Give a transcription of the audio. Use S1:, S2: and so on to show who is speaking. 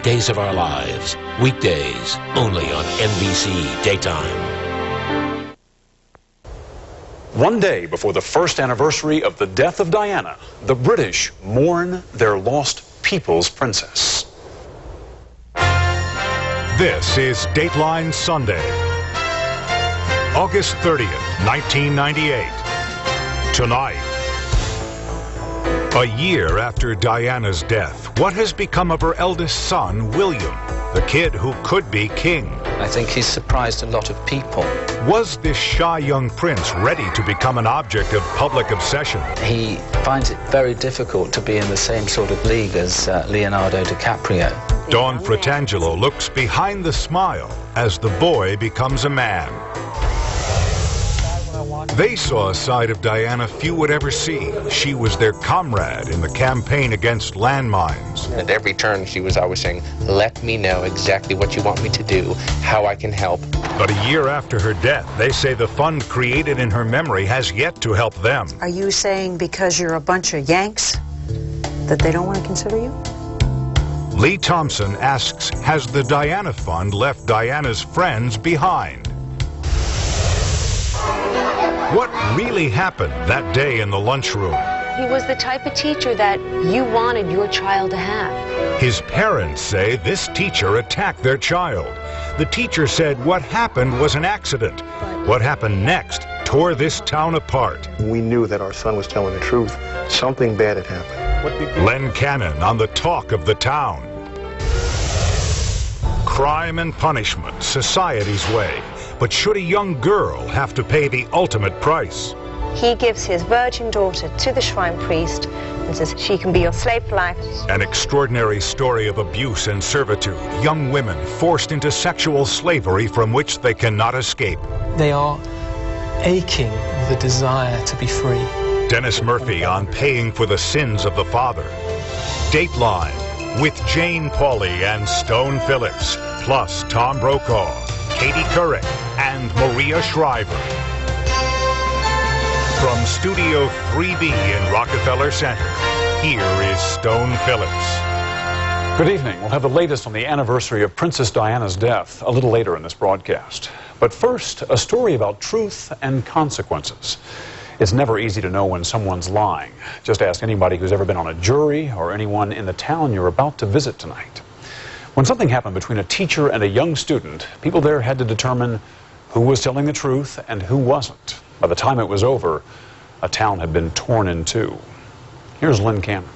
S1: days of our lives. Weekdays, only on NBC Daytime.
S2: One day before the first anniversary of the death of Diana, the British mourn their lost people's princess.
S3: This is Dateline Sunday, August 30th, 1998. Tonight, a year after Diana's death, what has become of her eldest son, William, the kid who could be king?
S4: I think he's surprised a lot of people.
S3: Was this shy young prince ready to become an object of public obsession?
S4: He finds it very difficult to be in the same sort of league as Leonardo DiCaprio.
S3: Dawn Fratangelo looks behind the smile as the boy becomes a man. They saw a side of Diana few would ever see. She was their comrade in the campaign against landmines.
S5: At every turn, she was always saying, let me know exactly what you want me to do, how I can help.
S3: But a year after her death, they say the fund created in her memory has yet to help them.
S6: Are you saying because you're a bunch of Yanks that they don't want to consider you?
S3: Lee Thompson asks, has the Diana Fund left Diana's friends behind? What really happened that day in the lunchroom?
S7: He was the type of teacher that you wanted your child to have.
S3: His parents say this teacher attacked their child. The teacher said what happened was an accident. What happened next tore this town apart.
S8: We knew that our son was telling the truth. Something bad had happened.
S3: Len Cannon on the talk of the town. Crime and punishment, society's way. But should a young girl have to pay the ultimate price?
S9: He gives his virgin daughter to the shrine priest and says she can be your slave for life.
S3: An extraordinary story of abuse and servitude. Young women forced into sexual slavery from which they cannot escape.
S10: They are aching with a desire to be free.
S3: Dennis Murphy on paying for the sins of the father. Dateline with Jane Pauley and Stone Phillips, plus Tom Brokaw, Katie Couric, and Maria Shriver. From Studio 3B in Rockefeller Center, here is Stone Phillips.
S2: Good evening. We'll have the latest on the anniversary of Princess Diana's death a little later in this broadcast. But first, a story about truth and consequences. It's never easy to know when someone's lying. Just ask anybody who's ever been on a jury or anyone in the town you're about to visit tonight. When something happened between a teacher and a young student, people there had to determine who was telling the truth and who wasn't. By the time it was over, a town had been torn in two. Here's Lynn Cameron.